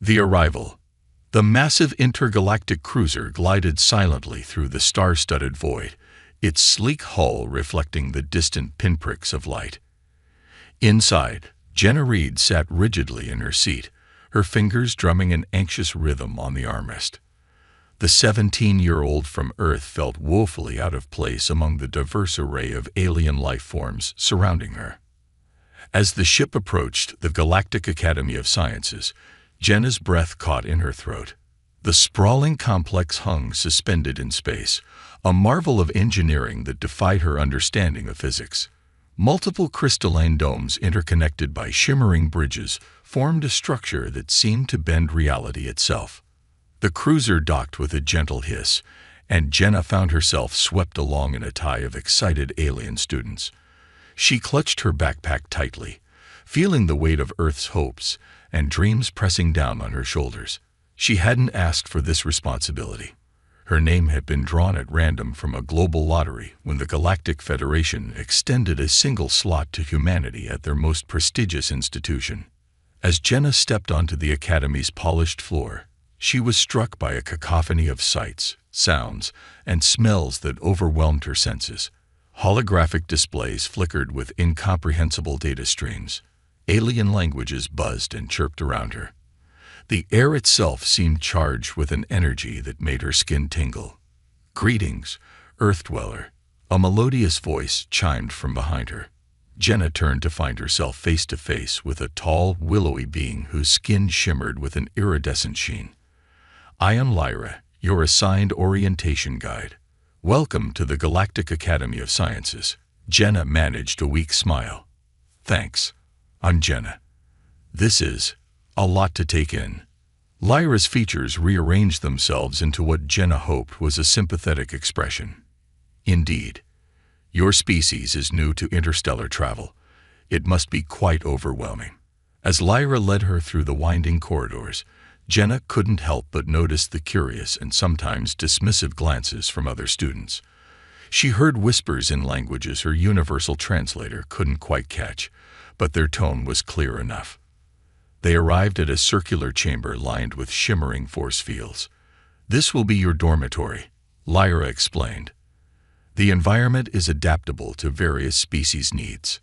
The arrival. The massive intergalactic cruiser glided silently through the star-studded void, its sleek hull reflecting the distant pinpricks of light. Inside, Jenna Reed sat rigidly in her seat, her fingers drumming an anxious rhythm on the armrest. The 17-year-old from Earth felt woefully out of place among the diverse array of alien life forms surrounding her. As the ship approached the Galactic Academy of Sciences, Jenna's breath caught in her throat. The sprawling complex hung suspended in space, a marvel of engineering that defied her understanding of physics. Multiple crystalline domes interconnected by shimmering bridges formed a structure that seemed to bend reality itself. The cruiser docked with a gentle hiss, and Jenna found herself swept along in a tide of excited alien students. She clutched her backpack tightly, feeling the weight of Earth's hopes and dreams pressing down on her shoulders. She hadn't asked for this responsibility. Her name had been drawn at random from a global lottery when the Galactic Federation extended a single slot to humanity at their most prestigious institution. As Jenna stepped onto the Academy's polished floor, she was struck by a cacophony of sights, sounds, and smells that overwhelmed her senses. Holographic displays flickered with incomprehensible data streams. Alien languages buzzed and chirped around her. The air itself seemed charged with an energy that made her skin tingle. "Greetings, Earth Dweller," a melodious voice chimed from behind her. Jenna turned to find herself face to face with a tall, willowy being whose skin shimmered with an iridescent sheen. "I am Lyra, your assigned orientation guide. Welcome to the Galactic Academy of Sciences." Jenna managed a weak smile. "Thanks. I'm Jenna. This is a lot to take in." Lyra's features rearranged themselves into what Jenna hoped was a sympathetic expression. "Indeed. Your species is new to interstellar travel. It must be quite overwhelming." As Lyra led her through the winding corridors, Jenna couldn't help but notice the curious and sometimes dismissive glances from other students. She heard whispers in languages her universal translator couldn't quite catch, but their tone was clear enough. They arrived at a circular chamber lined with shimmering force fields. "This will be your dormitory," Lyra explained. "The environment is adaptable to various species' needs."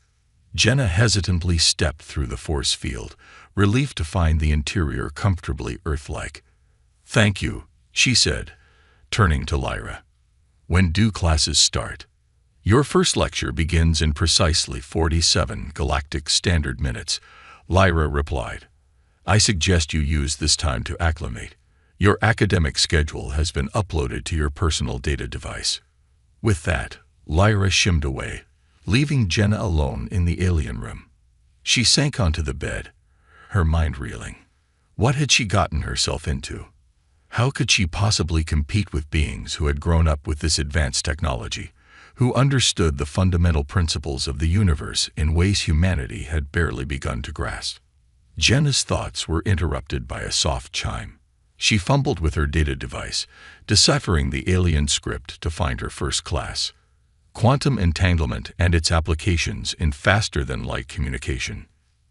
Jenna hesitantly stepped through the force field, relieved to find the interior comfortably Earth-like. "Thank you," she said, turning to Lyra. "When do classes start?" "Your first lecture begins in precisely 47 Galactic Standard Minutes," Lyra replied. "I suggest you use this time to acclimate. Your academic schedule has been uploaded to your personal data device." With that, Lyra shimmed away, leaving Jenna alone in the alien room. She sank onto the bed, her mind reeling. What had she gotten herself into? How could she possibly compete with beings who had grown up with this advanced technology, who understood the fundamental principles of the universe in ways humanity had barely begun to grasp? Jenna's thoughts were interrupted by a soft chime. She fumbled with her data device, deciphering the alien script to find her first class. Quantum entanglement and its applications in faster-than-light communication.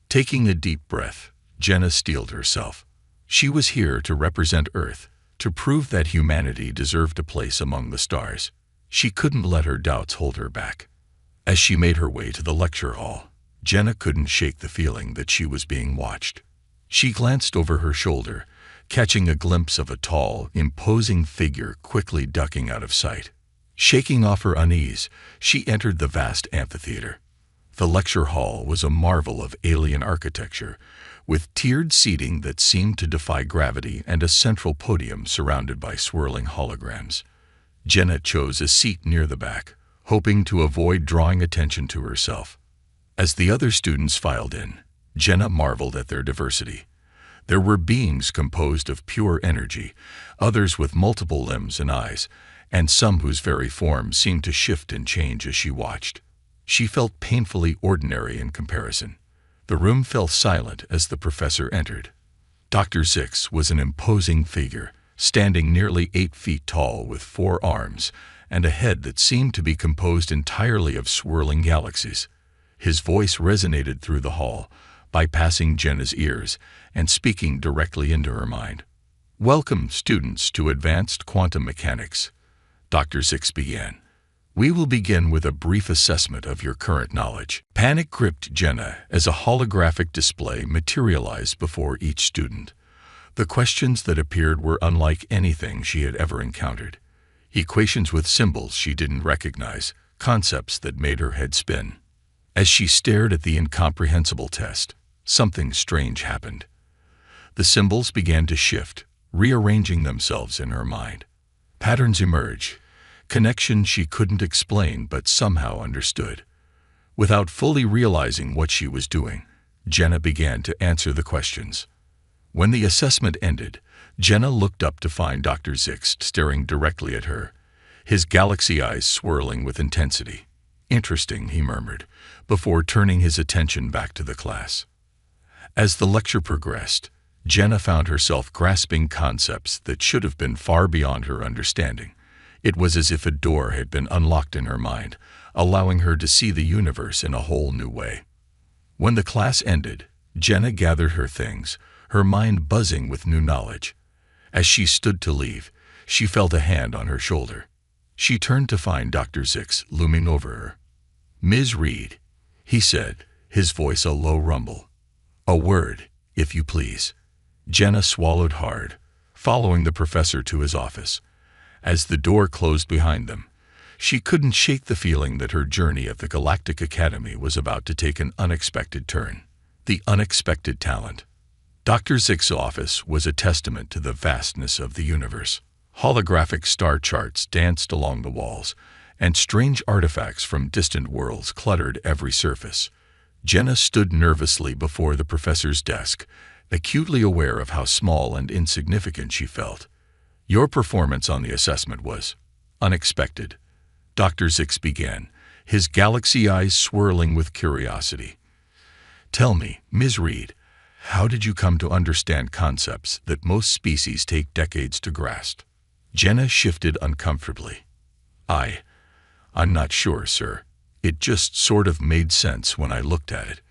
Taking a deep breath, Jenna steeled herself. She was here to represent Earth, to prove that humanity deserved a place among the stars. She couldn't let her doubts hold her back. As she made her way to the lecture hall, Jenna couldn't shake the feeling that she was being watched. She glanced over her shoulder, catching a glimpse of a tall, imposing figure quickly ducking out of sight. Shaking off her unease, she entered the vast amphitheater. The lecture hall was a marvel of alien architecture, with tiered seating that seemed to defy gravity and a central podium surrounded by swirling holograms. Jenna chose a seat near the back, hoping to avoid drawing attention to herself. As the other students filed in, Jenna marveled at their diversity. There were beings composed of pure energy, others with multiple limbs and eyes, and some whose very forms seemed to shift and change as she watched. She felt painfully ordinary in comparison. The room fell silent as the professor entered. Dr. Zix was an imposing figure, standing nearly 8 feet tall with 4 arms and a head that seemed to be composed entirely of swirling galaxies. His voice resonated through the hall, bypassing Jenna's ears and speaking directly into her mind. "Welcome, students, to Advanced Quantum Mechanics," Dr. Zix began. "We will begin with a brief assessment of your current knowledge." Panic gripped Jenna as a holographic display materialized before each student. The questions that appeared were unlike anything she had ever encountered. Equations with symbols she didn't recognize, concepts that made her head spin. As she stared at the incomprehensible test, something strange happened. The symbols began to shift, rearranging themselves in her mind. Patterns emerged, connections she couldn't explain but somehow understood. Without fully realizing what she was doing, Jenna began to answer the questions. When the assessment ended, Jenna looked up to find Dr. Zix staring directly at her, his galaxy eyes swirling with intensity. "Interesting," he murmured, before turning his attention back to the class. As the lecture progressed, Jenna found herself grasping concepts that should have been far beyond her understanding. It was as if a door had been unlocked in her mind, allowing her to see the universe in a whole new way. When the class ended, Jenna gathered her things, her mind buzzing with new knowledge. As she stood to leave, she felt a hand on her shoulder. She turned to find Dr. Zix looming over her. "Ms. Reed," he said, his voice a low rumble. "A word, if you please." Jenna swallowed hard, following the professor to his office. As the door closed behind them, she couldn't shake the feeling that her journey at the Galactic Academy was about to take an unexpected turn. The unexpected talent. Dr. Zix's office was a testament to the vastness of the universe. Holographic star charts danced along the walls, and strange artifacts from distant worlds cluttered every surface. Jenna stood nervously before the professor's desk, acutely aware of how small and insignificant she felt. "Your performance on the assessment was unexpected," Dr. Zix began, his galaxy eyes swirling with curiosity. "Tell me, Ms. Reed, how did you come to understand concepts that most species take decades to grasp?" Jenna shifted uncomfortably. I'm not sure, sir. It just sort of made sense when I looked at it."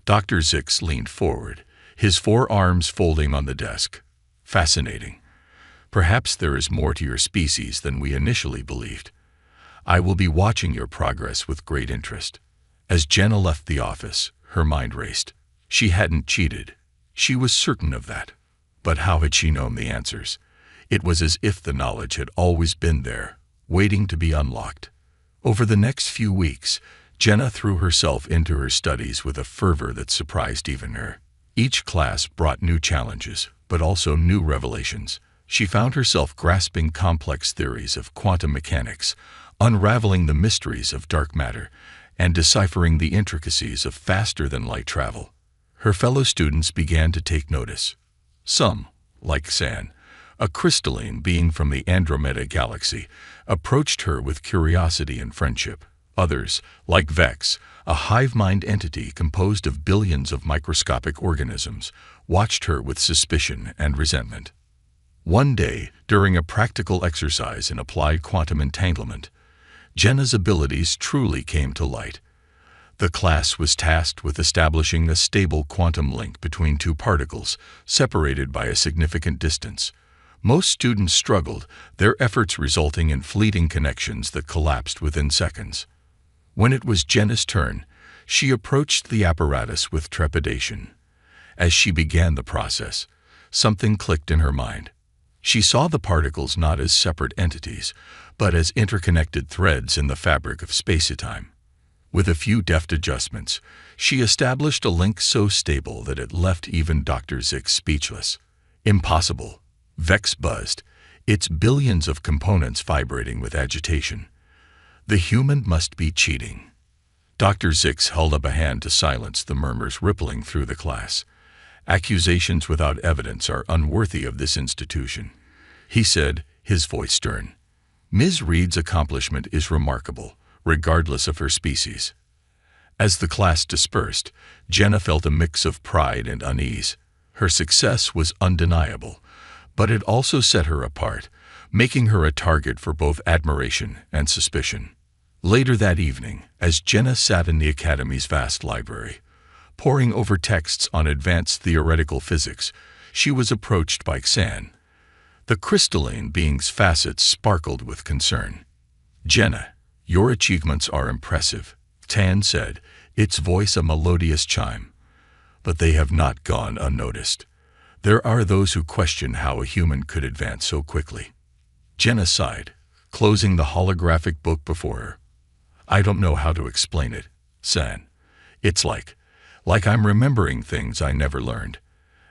Dr. Zix leaned forward, his forearms folding on the desk. "Fascinating. Perhaps there is more to your species than we initially believed. I will be watching your progress with great interest." As Jenna left the office, her mind raced. She hadn't cheated. She was certain of that. But how had she known the answers? It was as if the knowledge had always been there, waiting to be unlocked. Over the next few weeks, Jenna threw herself into her studies with a fervor that surprised even her. Each class brought new challenges, but also new revelations. She found herself grasping complex theories of quantum mechanics, unraveling the mysteries of dark matter, and deciphering the intricacies of faster-than-light travel. Her fellow students began to take notice. Some, like San, a crystalline being from the Andromeda galaxy, approached her with curiosity and friendship. Others, like Vex, a hive-mind entity composed of billions of microscopic organisms, watched her with suspicion and resentment. One day, during a practical exercise in applied quantum entanglement, Jenna's abilities truly came to light. The class was tasked with establishing a stable quantum link between two particles, separated by a significant distance. Most students struggled, their efforts resulting in fleeting connections that collapsed within seconds. When it was Jenna's turn, she approached the apparatus with trepidation. As she began the process, something clicked in her mind. She saw the particles not as separate entities, but as interconnected threads in the fabric of space-time. With a few deft adjustments, she established a link so stable that it left even Dr. Zix speechless. "Impossible," Vex buzzed, its billions of components vibrating with agitation. "The human must be cheating." Dr. Zix held up a hand to silence the murmurs rippling through the class. "Accusations without evidence are unworthy of this institution," he said, his voice stern. "Ms. Reed's accomplishment is remarkable, regardless of her species." As the class dispersed, Jenna felt a mix of pride and unease. Her success was undeniable, but it also set her apart, making her a target for both admiration and suspicion. Later that evening, as Jenna sat in the Academy's vast library, Poring over texts on advanced theoretical physics, she was approached by Xan. The crystalline being's facets sparkled with concern. "Jenna, your achievements are impressive," Tan said, its voice a melodious chime. "But they have not gone unnoticed. There are those who question how a human could advance so quickly." Jenna sighed, closing the holographic book before her. "I don't know how to explain it, San. It's like I'm remembering things I never learned,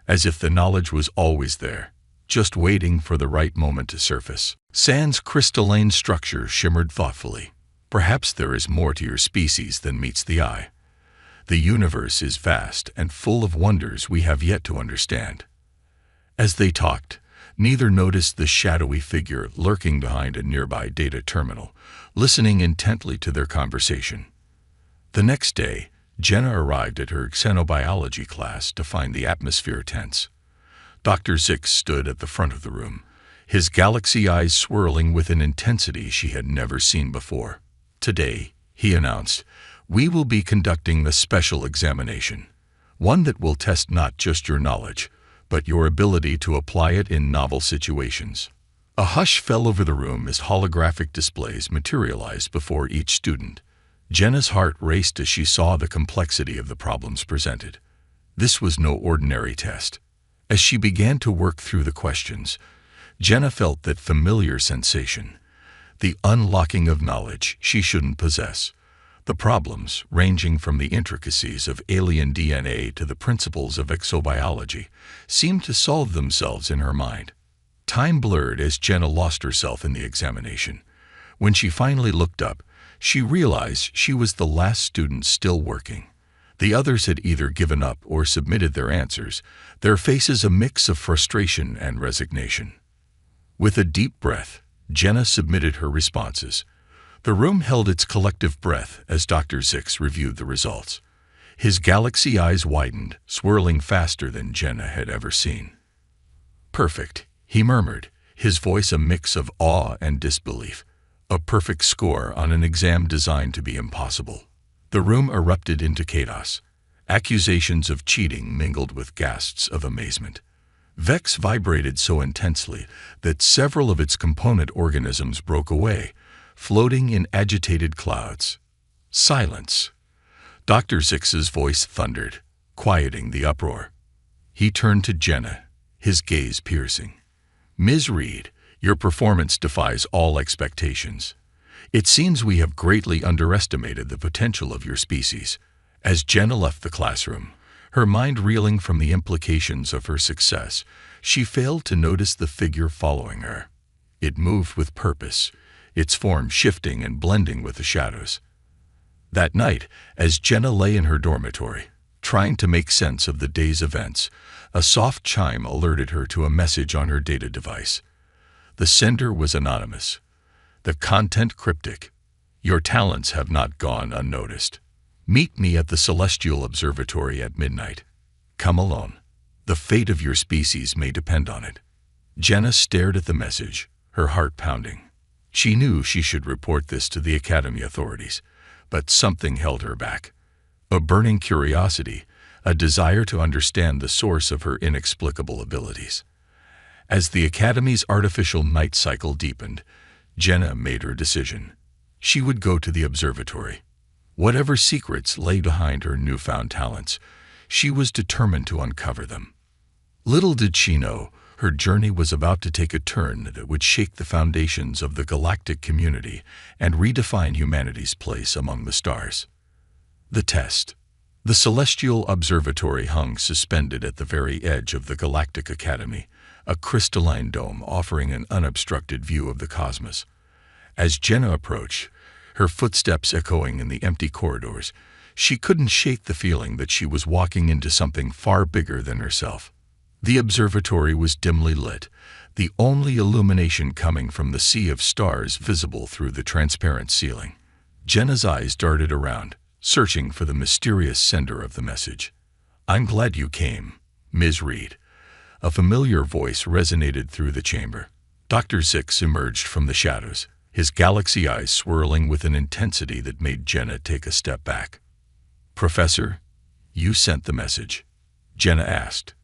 as if the knowledge was always there, just waiting for the right moment to surface." San's crystalline structure shimmered thoughtfully. "Perhaps there is more to your species than meets the eye. The universe is vast and full of wonders we have yet to understand." As they talked, neither noticed the shadowy figure lurking behind a nearby data terminal, listening intently to their conversation. The next day, Jenna arrived at her xenobiology class to find the atmosphere tense. Dr. Zix stood at the front of the room, his galaxy eyes swirling with an intensity she had never seen before. "Today," he announced, "we will be conducting the special examination, one that will test not just your knowledge, but your ability to apply it in novel situations." A hush fell over the room as holographic displays materialized before each student. Jenna's heart raced as she saw the complexity of the problems presented. This was no ordinary test. As she began to work through the questions, Jenna felt that familiar sensation, the unlocking of knowledge she shouldn't possess. The problems, ranging from the intricacies of alien DNA to the principles of exobiology, seemed to solve themselves in her mind. Time blurred as Jenna lost herself in the examination. When she finally looked up, she realized she was the last student still working. The others had either given up or submitted their answers, their faces a mix of frustration and resignation. With a deep breath, Jenna submitted her responses. The room held its collective breath as Dr. Zix reviewed the results. His galaxy eyes widened, swirling faster than Jenna had ever seen. "Perfect," he murmured, his voice a mix of awe and disbelief. A perfect score on an exam designed to be impossible. The room erupted into chaos. Accusations of cheating mingled with gasps of amazement. Vex vibrated so intensely that several of its component organisms broke away, floating in agitated clouds. "Silence!" Dr. Zix's voice thundered, quieting the uproar. He turned to Jenna, his gaze piercing. "Ms. Reed, your performance defies all expectations. It seems we have greatly underestimated the potential of your species." As Jenna left the classroom, her mind reeling from the implications of her success, she failed to notice the figure following her. It moved with purpose, its form shifting and blending with the shadows. That night, as Jenna lay in her dormitory, trying to make sense of the day's events, a soft chime alerted her to a message on her data device. The sender was anonymous. The content cryptic. "Your talents have not gone unnoticed. Meet me at the Celestial Observatory at midnight. Come alone. The fate of your species may depend on it." Jenna stared at the message, her heart pounding. She knew she should report this to the Academy authorities, but something held her back. A burning curiosity, a desire to understand the source of her inexplicable abilities. As the Academy's artificial night cycle deepened, Jenna made her decision. She would go to the observatory. Whatever secrets lay behind her newfound talents, she was determined to uncover them. Little did she know, her journey was about to take a turn that would shake the foundations of the galactic community and redefine humanity's place among the stars. The test. The Celestial Observatory hung suspended at the very edge of the Galactic Academy, a crystalline dome offering an unobstructed view of the cosmos. As Jenna approached, her footsteps echoing in the empty corridors, she couldn't shake the feeling that she was walking into something far bigger than herself. The observatory was dimly lit, the only illumination coming from the sea of stars visible through the transparent ceiling. Jenna's eyes darted around, searching for the mysterious sender of the message. "I'm glad you came, Ms. Reed." A familiar voice resonated through the chamber. Dr. Zix emerged from the shadows, his galaxy eyes swirling with an intensity that made Jenna take a step back. "Professor, You sent the message? Jenna asked,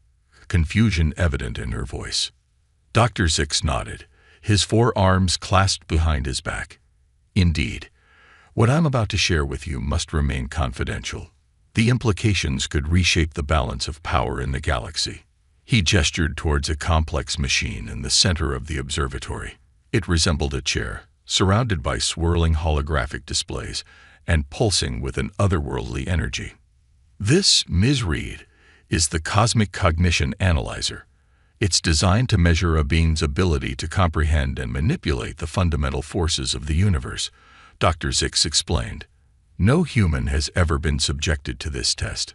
confusion evident in her voice. Dr. Zix nodded, his forearms clasped behind his back. Indeed. What I'm about to share with you must remain confidential. The implications could reshape the balance of power in the galaxy. He gestured towards a complex machine in the center of the observatory. It resembled a chair, surrounded by swirling holographic displays and pulsing with an otherworldly energy. This, Ms. Reed, is the Cosmic Cognition Analyzer. It's designed to measure a being's ability to comprehend and manipulate the fundamental forces of the universe, Dr. Zix explained. No human has ever been subjected to this test.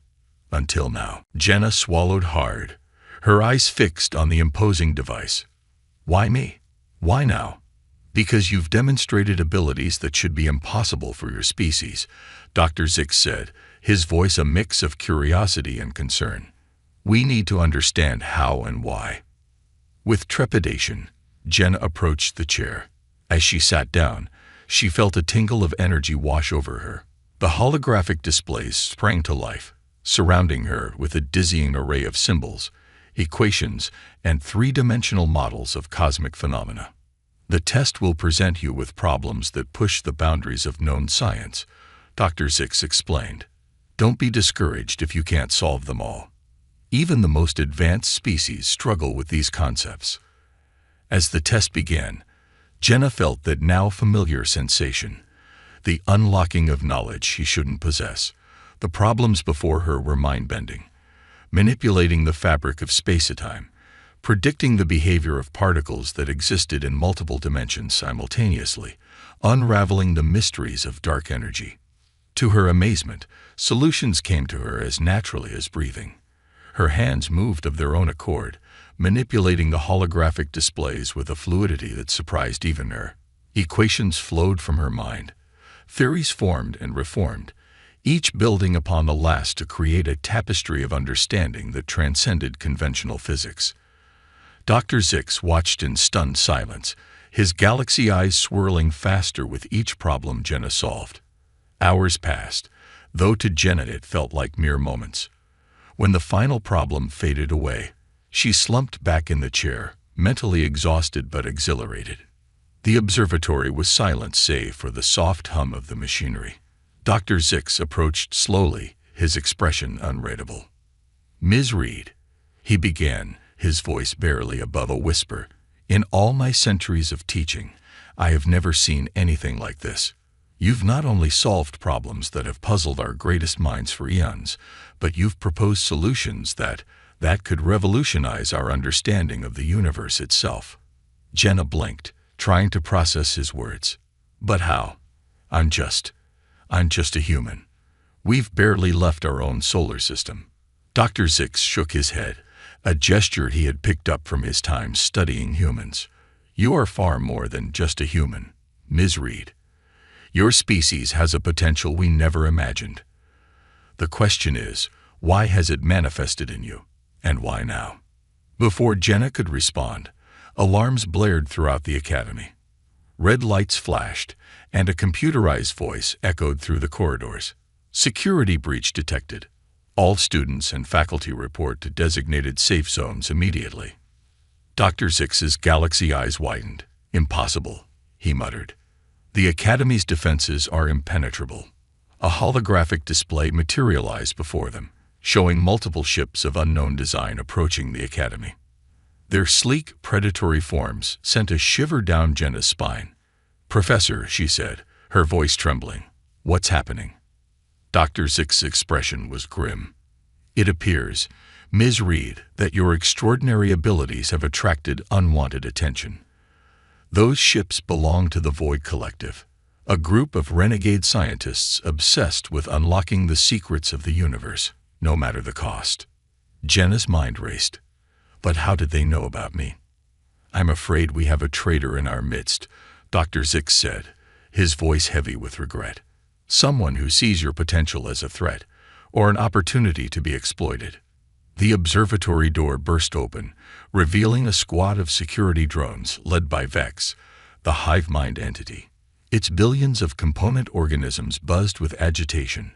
Until now. Jenna swallowed hard, her eyes fixed on the imposing device. Why me? Why now? Because you've demonstrated abilities that should be impossible for your species, Dr. Zix said, his voice a mix of curiosity and concern. We need to understand how and why. With trepidation, Jenna approached the chair. As she sat down, she felt a tingle of energy wash over her. The holographic displays sprang to life, surrounding her with a dizzying array of symbols, equations, and three-dimensional models of cosmic phenomena. The test will present you with problems that push the boundaries of known science, Dr. Zix explained. Don't be discouraged if you can't solve them all. Even the most advanced species struggle with these concepts. As the test began, Jenna felt that now familiar sensation, the unlocking of knowledge she shouldn't possess. The problems before her were mind-bending, manipulating the fabric of space-time, predicting the behavior of particles that existed in multiple dimensions simultaneously, unraveling the mysteries of dark energy. To her amazement, solutions came to her as naturally as breathing. Her hands moved of their own accord, manipulating the holographic displays with a fluidity that surprised even her. Equations flowed from her mind. Theories formed and reformed, each building upon the last to create a tapestry of understanding that transcended conventional physics. Dr. Zix watched in stunned silence, his galaxy eyes swirling faster with each problem Jenna solved. Hours passed, though to Jenna it felt like mere moments. When the final problem faded away, she slumped back in the chair, mentally exhausted but exhilarated. The observatory was silent save for the soft hum of the machinery. Dr. Zix approached slowly, his expression unreadable. Ms. Reed, he began, his voice barely above a whisper, in all my centuries of teaching, I have never seen anything like this. You've not only solved problems that have puzzled our greatest minds for eons, but you've proposed solutions that could revolutionize our understanding of the universe itself. Jenna blinked, trying to process his words. But how? I'm just a human. We've barely left our own solar system. Dr. Zix shook his head, a gesture he had picked up from his time studying humans. You are far more than just a human, Ms. Reed. Your species has a potential we never imagined. The question is, why has it manifested in you, and why now? Before Jenna could respond, alarms blared throughout the academy. Red lights flashed, and a computerized voice echoed through the corridors. Security breach detected. All students and faculty report to designated safe zones immediately. Dr. Zix's galaxy eyes widened. Impossible, he muttered. The Academy's defenses are impenetrable. A holographic display materialized before them, showing multiple ships of unknown design approaching the Academy. Their sleek, predatory forms sent a shiver down Jenna's spine. Professor, she said, her voice trembling, what's happening? Dr. Zix's expression was grim. It appears, Ms. Reed, that your extraordinary abilities have attracted unwanted attention. Those ships belong to the Void Collective, a group of renegade scientists obsessed with unlocking the secrets of the universe, no matter the cost. Jenna's mind raced. But how did they know about me? I'm afraid we have a traitor in our midst, Dr. Zix said, his voice heavy with regret. Someone who sees your potential as a threat, or an opportunity to be exploited. The observatory door burst open, revealing a squad of security drones led by Vex, the hive mind entity. Its billions of component organisms buzzed with agitation.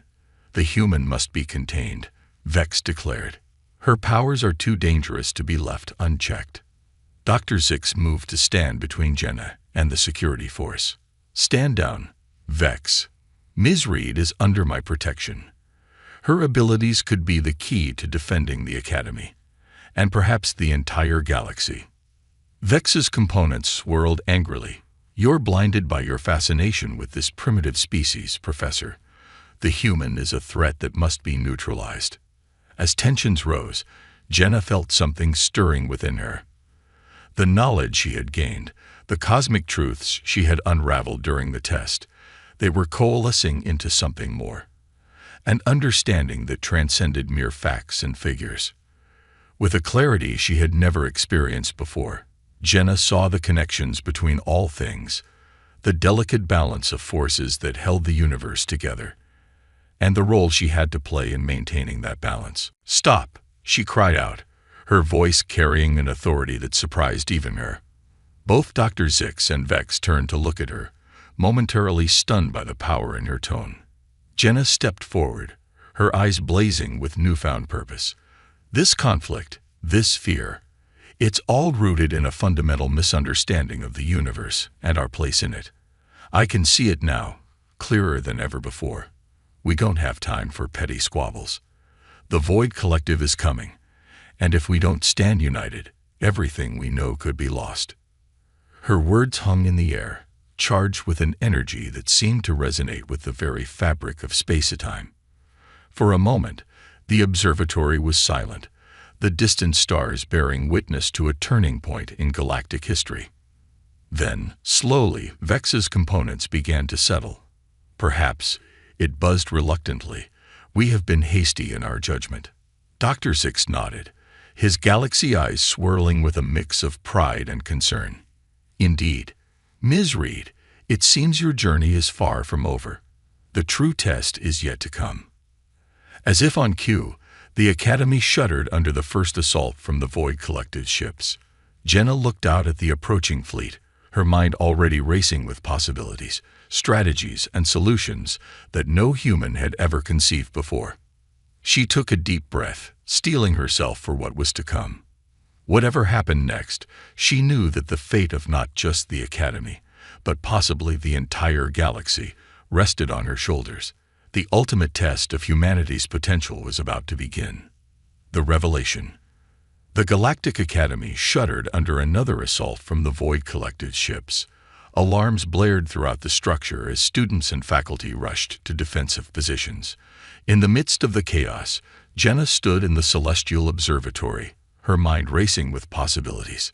The human must be contained, Vex declared. Her powers are too dangerous to be left unchecked. Dr. Zix moved to stand between Jenna and the security force. Stand down, Vex. Ms. Reed is under my protection. Her abilities could be the key to defending the Academy, and perhaps the entire galaxy. Vex's components swirled angrily. You're blinded by your fascination with this primitive species, Professor. The human is a threat that must be neutralized. As tensions rose, Jenna felt something stirring within her. The knowledge she had gained, the cosmic truths she had unraveled during the test, they were coalescing into something more. An understanding that transcended mere facts and figures. With a clarity she had never experienced before, Jenna saw the connections between all things, the delicate balance of forces that held the universe together, and the role she had to play in maintaining that balance. Stop, she cried out, her voice carrying an authority that surprised even her. Both Dr. Zix and Vex turned to look at her, momentarily stunned by the power in her tone. Jenna stepped forward, her eyes blazing with newfound purpose. This conflict, this fear, it's all rooted in a fundamental misunderstanding of the universe and our place in it. I can see it now, clearer than ever before. We don't have time for petty squabbles. The Void Collective is coming, and if we don't stand united, everything we know could be lost. Her words hung in the air, charged with an energy that seemed to resonate with the very fabric of space-time. For a moment, the observatory was silent, the distant stars bearing witness to a turning point in galactic history. Then, slowly, Vex's components began to settle. Perhaps, it buzzed reluctantly, we have been hasty in our judgment. Dr. Zix nodded, his galaxy eyes swirling with a mix of pride and concern. Indeed, Ms. Reed, it seems your journey is far from over. The true test is yet to come. As if on cue, the Academy shuddered under the first assault from the Void Collective ships. Jenna looked out at the approaching fleet, her mind already racing with possibilities, strategies, and solutions that no human had ever conceived before. She took a deep breath, steeling herself for what was to come. Whatever happened next, she knew that the fate of not just the Academy, but possibly the entire galaxy, rested on her shoulders. The ultimate test of humanity's potential was about to begin. The revelation. The Galactic Academy shuddered under another assault from the Void Collective ships. Alarms blared throughout the structure as students and faculty rushed to defensive positions. In the midst of the chaos, Jenna stood in the Celestial Observatory, her mind racing with possibilities.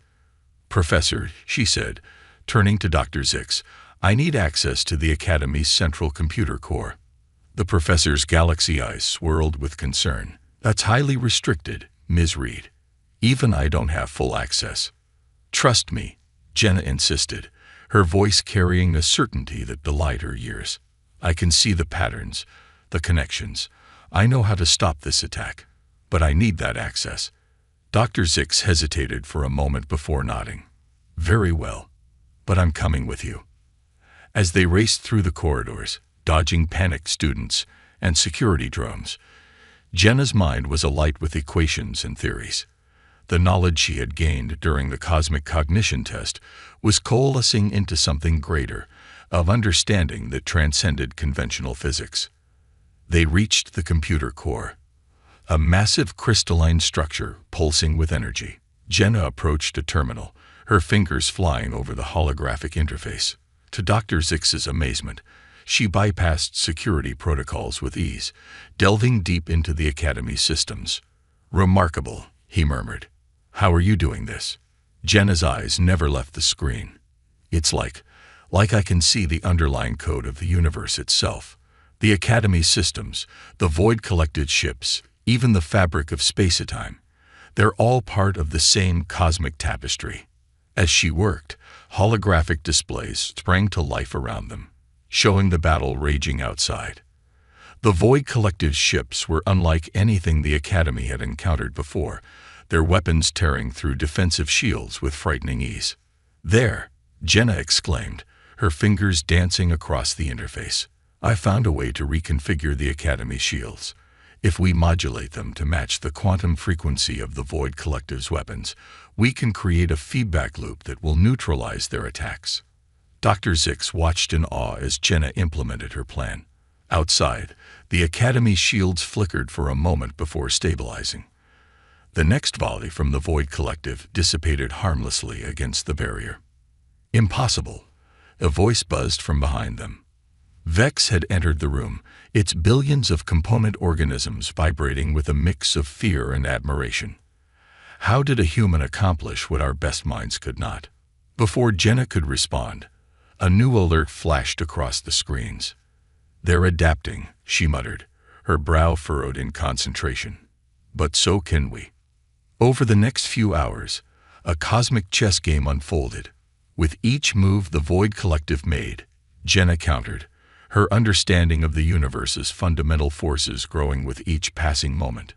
Professor, she said, turning to Dr. Zix, I need access to the Academy's central computer core. The professor's galaxy eyes swirled with concern. That's highly restricted, Ms. Reed. Even I don't have full access. Trust me, Jenna insisted, her voice carrying a certainty that belied her years. I can see the patterns, the connections. I know how to stop this attack, but I need that access. Dr. Zix hesitated for a moment before nodding. Very well, but I'm coming with you. As they raced through the corridors, dodging panicked students and security drones, Jenna's mind was alight with equations and theories. The knowledge she had gained during the cosmic cognition test was coalescing into something greater, of understanding that transcended conventional physics. They reached the computer core, a massive crystalline structure pulsing with energy. Jenna approached a terminal, her fingers flying over the holographic interface. To Dr. Zix's amazement, she bypassed security protocols with ease, delving deep into the Academy's systems. Remarkable, he murmured. How are you doing this? Jenna's eyes never left the screen. It's like I can see the underlying code of the universe itself. The Academy's systems, the Void Collective ships, even the fabric of space-time. They're all part of the same cosmic tapestry. As she worked, holographic displays sprang to life around them, showing the battle raging outside. The Void Collective ships were unlike anything the Academy had encountered before, their weapons tearing through defensive shields with frightening ease. There, Jenna exclaimed, her fingers dancing across the interface. I found a way to reconfigure the Academy shields. If we modulate them to match the quantum frequency of the Void Collective's weapons, we can create a feedback loop that will neutralize their attacks. Dr. Zix watched in awe as Jenna implemented her plan. Outside, the Academy's shields flickered for a moment before stabilizing. The next volley from the Void Collective dissipated harmlessly against the barrier. Impossible! A voice buzzed from behind them. Vex had entered the room, its billions of component organisms vibrating with a mix of fear and admiration. How did a human accomplish what our best minds could not? Before Jenna could respond, a new alert flashed across the screens. "They're adapting," she muttered, her brow furrowed in concentration. "But so can we." Over the next few hours, a cosmic chess game unfolded. With each move the Void Collective made, Jenna countered, her understanding of the universe's fundamental forces growing with each passing moment.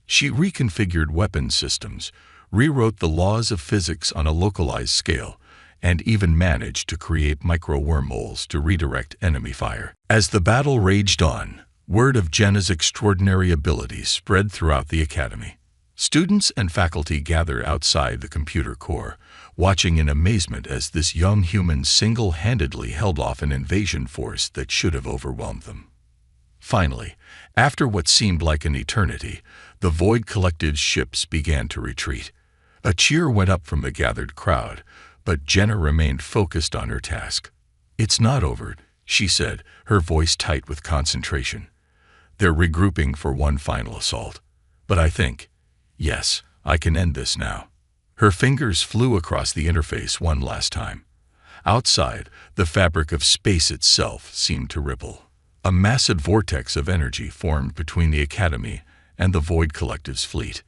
She reconfigured weapon systems, rewrote the laws of physics on a localized scale, and even managed to create micro-wormholes to redirect enemy fire. As the battle raged on, word of Jenna's extraordinary abilities spread throughout the Academy. Students and faculty gathered outside the computer core, watching in amazement as this young human single-handedly held off an invasion force that should have overwhelmed them. Finally, after what seemed like an eternity, the Void Collective's ships began to retreat. A cheer went up from the gathered crowd, but Jenna remained focused on her task. "It's not over," she said, her voice tight with concentration. "They're regrouping for one final assault. But I think, yes, I can end this now." Her fingers flew across the interface one last time. Outside, the fabric of space itself seemed to ripple. A massive vortex of energy formed between the Academy and the Void Collective's fleet.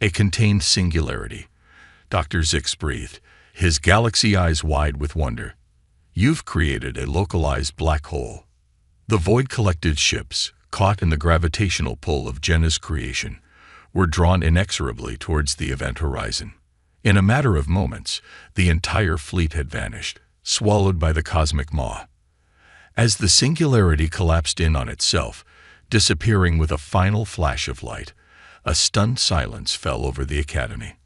A contained singularity. Dr. Zix breathed, his galaxy eyes wide with wonder. "You've created a localized black hole." The Void Collective's ships, caught in the gravitational pull of Jenna's creation, were drawn inexorably towards the event horizon. In a matter of moments, the entire fleet had vanished, swallowed by the cosmic maw. As the singularity collapsed in on itself, disappearing with a final flash of light, a stunned silence fell over the Academy.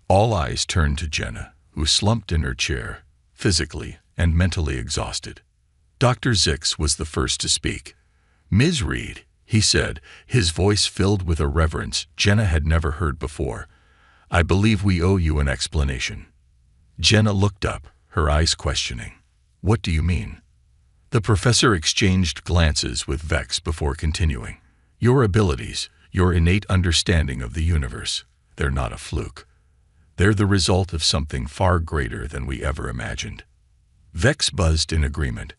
All eyes turned to Jenna, who slumped in her chair, physically and mentally exhausted. Dr. Zix was the first to speak. "Ms. Reed," he said, his voice filled with a reverence Jenna had never heard before, "I believe we owe you an explanation." Jenna looked up, her eyes questioning. "What do you mean?" The professor exchanged glances with Vex before continuing. "Your abilities, your innate understanding of the universe, they're not a fluke. They're the result of something far greater than we ever imagined." Vex buzzed in agreement.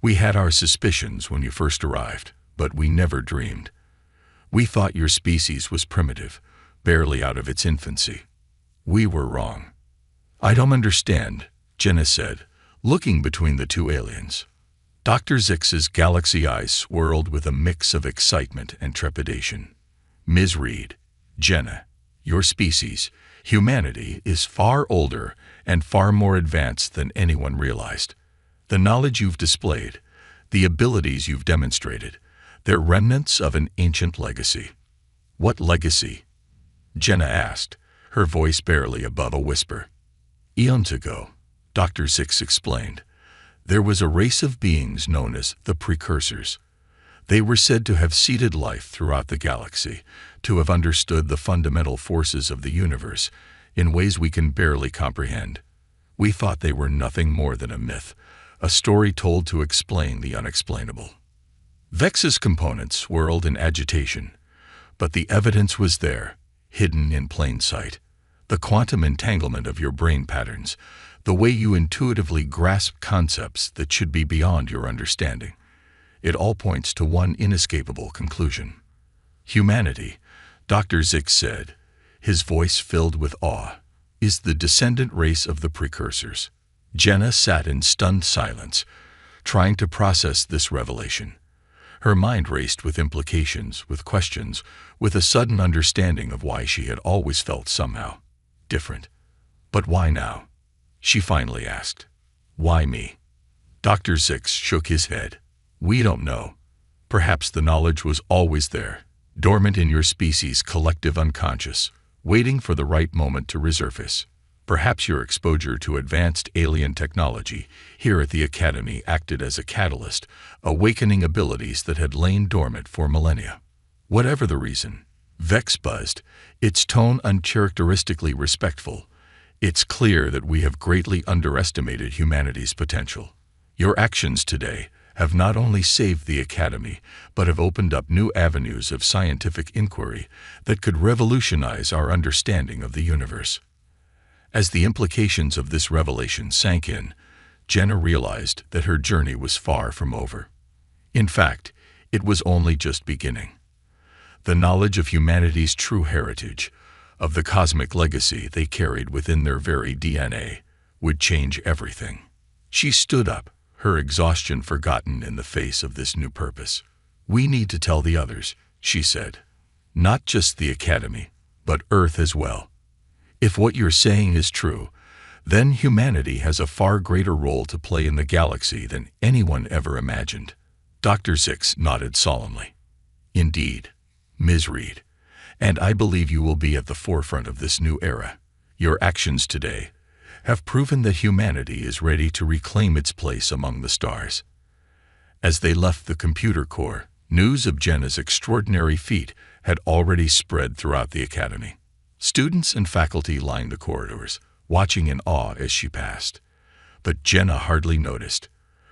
"We had our suspicions when you first arrived, but we never dreamed. We thought your species was primitive, barely out of its infancy. We were wrong." "I don't understand," Jenna said, looking between the two aliens. Dr. Zix's galaxy eyes swirled with a mix of excitement and trepidation. "Ms. Reed, Jenna, your species, humanity, is far older and far more advanced than anyone realized. The knowledge you've displayed, the abilities you've demonstrated, they're remnants of an ancient legacy." "What legacy?" Jenna asked, her voice barely above a whisper. "Eons ago," Dr. Zix explained, "there was a race of beings known as the Precursors. They were said to have seeded life throughout the galaxy, to have understood the fundamental forces of the universe in ways we can barely comprehend. We thought they were nothing more than a myth, a story told to explain the unexplainable." Vex's components swirled in agitation, but the evidence was there, hidden in plain sight. The quantum entanglement of your brain patterns, the way you intuitively grasp concepts that should be beyond your understanding. It all points to one inescapable conclusion. "Humanity," Dr. Zix said, his voice filled with awe, "is the descendant race of the Precursors." Jenna sat in stunned silence, trying to process this revelation. Her mind raced with implications, with questions, with a sudden understanding of why she had always felt somehow different. "But why now?" she finally asked. "Why me?" Dr. Zix shook his head. "We don't know. Perhaps the knowledge was always there, dormant in your species' collective unconscious, waiting for the right moment to resurface. Perhaps your exposure to advanced alien technology here at the Academy acted as a catalyst, awakening abilities that had lain dormant for millennia. Whatever the reason, Vex buzzed, its tone uncharacteristically respectful. It's clear that we have greatly underestimated humanity's potential. Your actions today have not only saved the Academy, but have opened up new avenues of scientific inquiry that could revolutionize our understanding of the universe. As the implications of this revelation sank in, Jenna realized that her journey was far from over. In fact, it was only just beginning. The knowledge of humanity's true heritage, of the cosmic legacy they carried within their very DNA, would change everything. She stood up, her exhaustion forgotten in the face of this new purpose. "We need to tell the others," she said. "Not just the Academy, but Earth as well. If what you're saying is true, then humanity has a far greater role to play in the galaxy than anyone ever imagined." Dr. Six nodded solemnly. "Indeed, Ms. Reed, and I believe you will be at the forefront of this new era. Your actions today have proven that humanity is ready to reclaim its place among the stars." As they left the computer core, news of Jenna's extraordinary feat had already spread throughout the Academy. Students and faculty lined the corridors, watching in awe as she passed. But Jenna hardly noticed.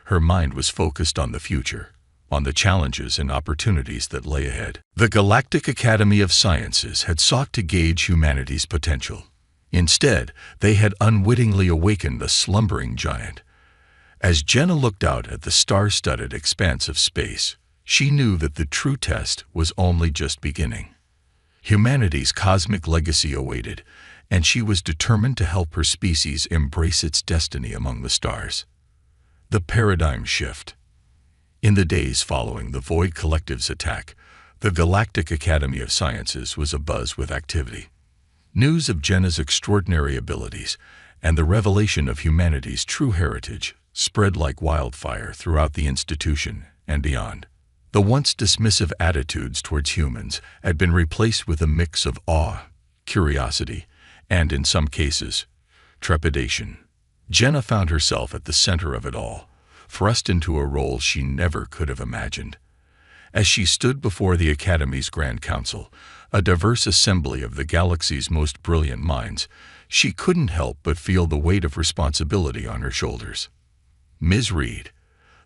Her mind was focused on the future, on the challenges and opportunities that lay ahead. The Galactic Academy of Sciences had sought to gauge humanity's potential. Instead, they had unwittingly awakened a slumbering giant. As Jenna looked out at the star-studded expanse of space, she knew that the true test was only just beginning. Humanity's cosmic legacy awaited, and she was determined to help her species embrace its destiny among the stars. The paradigm shift. In the days following the Void Collective's attack, the Galactic Academy of Sciences was abuzz with activity. News of Jenna's extraordinary abilities and the revelation of humanity's true heritage spread like wildfire throughout the institution and beyond. The once dismissive attitudes towards humans had been replaced with a mix of awe, curiosity, and, in some cases, trepidation. Jenna found herself at the center of it all, thrust into a role she never could have imagined. As she stood before the Academy's Grand Council, a diverse assembly of the galaxy's most brilliant minds, she couldn't help but feel the weight of responsibility on her shoulders. Ms. Reed,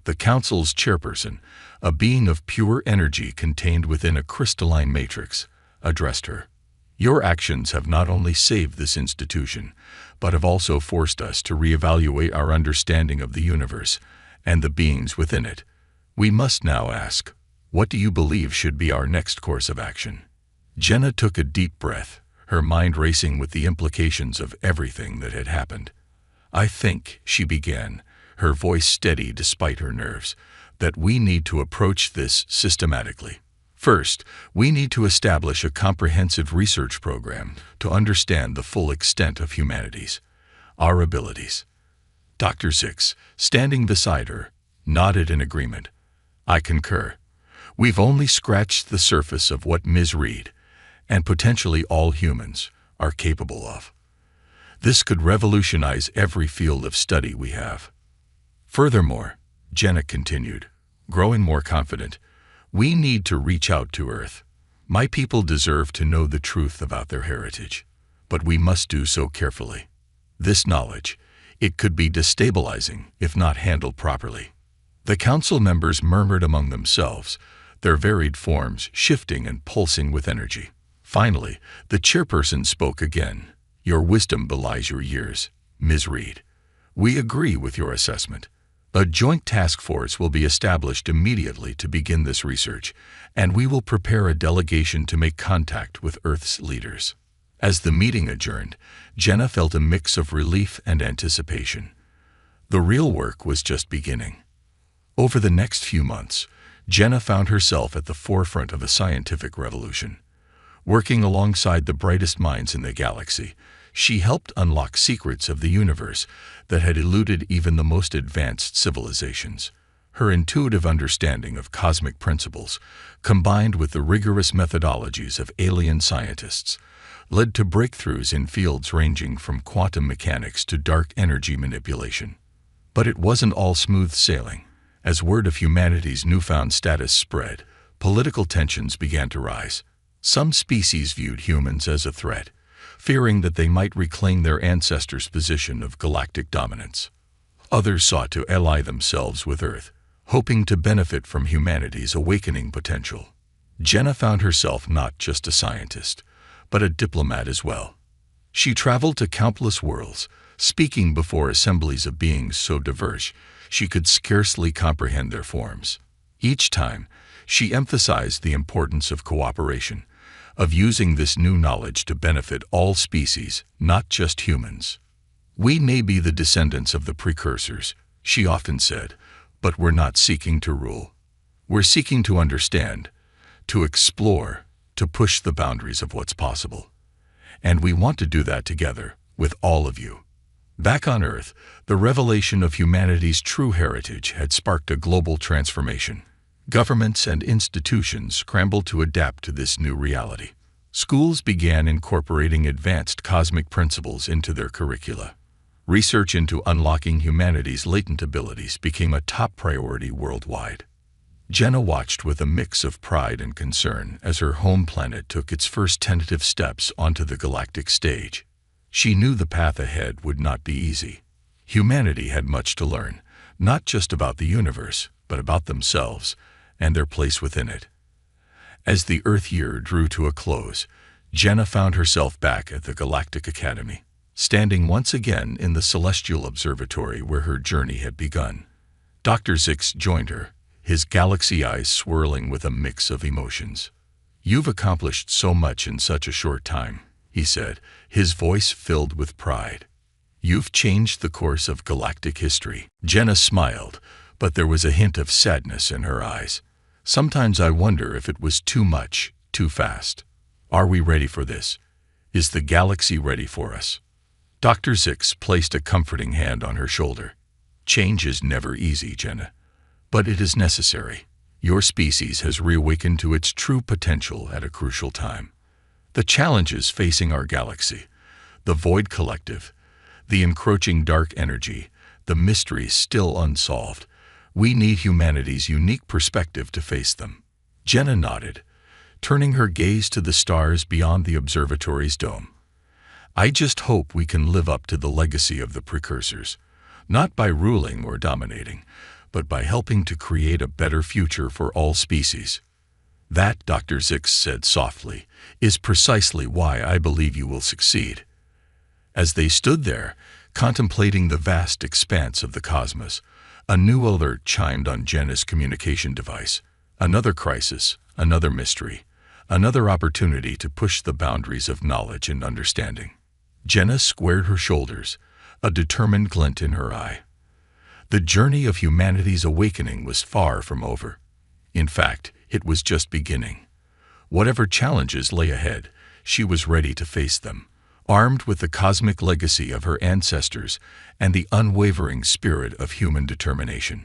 the Council's chairperson, a being of pure energy contained within a crystalline matrix, addressed her. "Your actions have not only saved this institution, but have also forced us to reevaluate our understanding of the universe and the beings within it. We must now ask, what do you believe should be our next course of action?" Jenna took a deep breath, her mind racing with the implications of everything that had happened. "I think," she began, her voice steady despite her nerves, "that we need to approach this systematically. First, we need to establish a comprehensive research program to understand the full extent of our abilities." Dr. Six, standing beside her, nodded in agreement. "I concur. We've only scratched the surface of what Ms. Reed, and potentially all humans, are capable of. This could revolutionize every field of study we have." Furthermore, Jenna continued, growing more confident, "we need to reach out to Earth. My people deserve to know the truth about their heritage, but we must do so carefully. This knowledge, it could be destabilizing if not handled properly." The council members murmured among themselves, their varied forms shifting and pulsing with energy. Finally, the chairperson spoke again. "Your wisdom belies your years, Ms. Reed. We agree with your assessment. A joint task force will be established immediately to begin this research, and we will prepare a delegation to make contact with Earth's leaders." As the meeting adjourned, Jenna felt a mix of relief and anticipation. The real work was just beginning. Over the next few months, Jenna found herself at the forefront of a scientific revolution. Working alongside the brightest minds in the galaxy, she helped unlock secrets of the universe that had eluded even the most advanced civilizations. Her intuitive understanding of cosmic principles, combined with the rigorous methodologies of alien scientists, led to breakthroughs in fields ranging from quantum mechanics to dark energy manipulation. But it wasn't all smooth sailing. As word of humanity's newfound status spread, political tensions began to rise. Some species viewed humans as a threat, fearing that they might reclaim their ancestors' position of galactic dominance. Others sought to ally themselves with Earth, hoping to benefit from humanity's awakening potential. Jenna found herself not just a scientist, but a diplomat as well. She traveled to countless worlds, speaking before assemblies of beings so diverse she could scarcely comprehend their forms. Each time, she emphasized the importance of cooperation, of using this new knowledge to benefit all species, not just humans. "We may be the descendants of the precursors," she often said, "but we're not seeking to rule. We're seeking to understand, to explore, to push the boundaries of what's possible. And we want to do that together, with all of you." Back on Earth, the revelation of humanity's true heritage had sparked a global transformation. Governments and institutions scrambled to adapt to this new reality. Schools began incorporating advanced cosmic principles into their curricula. Research into unlocking humanity's latent abilities became a top priority worldwide. Jenna watched with a mix of pride and concern as her home planet took its first tentative steps onto the galactic stage. She knew the path ahead would not be easy. Humanity had much to learn, not just about the universe, but about themselves and their place within it. As the Earth year drew to a close, Jenna found herself back at the Galactic Academy, standing once again in the celestial observatory where her journey had begun. Dr. Zix joined her, his galaxy eyes swirling with a mix of emotions. "You've accomplished so much in such a short time," he said, his voice filled with pride. "You've changed the course of galactic history." Jenna smiled, but there was a hint of sadness in her eyes. "Sometimes I wonder if it was too much, too fast. Are we ready for this? Is the galaxy ready for us?" Dr. Zix placed a comforting hand on her shoulder. "Change is never easy, Jenna, but it is necessary. Your species has reawakened to its true potential at a crucial time. The challenges facing our galaxy, the Void Collective, the encroaching dark energy, the mysteries still unsolved, we need humanity's unique perspective to face them." Jenna nodded, turning her gaze to the stars beyond the observatory's dome. "I just hope we can live up to the legacy of the precursors, not by ruling or dominating, but by helping to create a better future for all species." "That," Dr. Zix said softly, "is precisely why I believe you will succeed." As they stood there, contemplating the vast expanse of the cosmos, a new alert chimed on Jenna's communication device. Another crisis, another mystery, another opportunity to push the boundaries of knowledge and understanding. Jenna squared her shoulders, a determined glint in her eye. The journey of humanity's awakening was far from over. In fact, it was just beginning. Whatever challenges lay ahead, she was ready to face them, armed with the cosmic legacy of her ancestors and the unwavering spirit of human determination.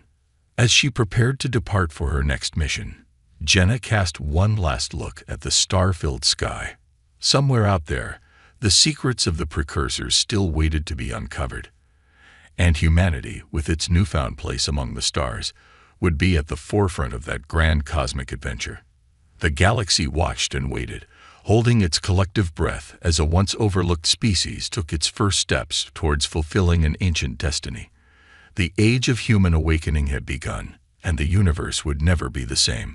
As she prepared to depart for her next mission, Jenna cast one last look at the star-filled sky. Somewhere out there, the secrets of the precursors still waited to be uncovered, and humanity, with its newfound place among the stars, would be at the forefront of that grand cosmic adventure. The galaxy watched and waited, holding its collective breath as a once overlooked species took its first steps towards fulfilling an ancient destiny. The age of human awakening had begun, and the universe would never be the same.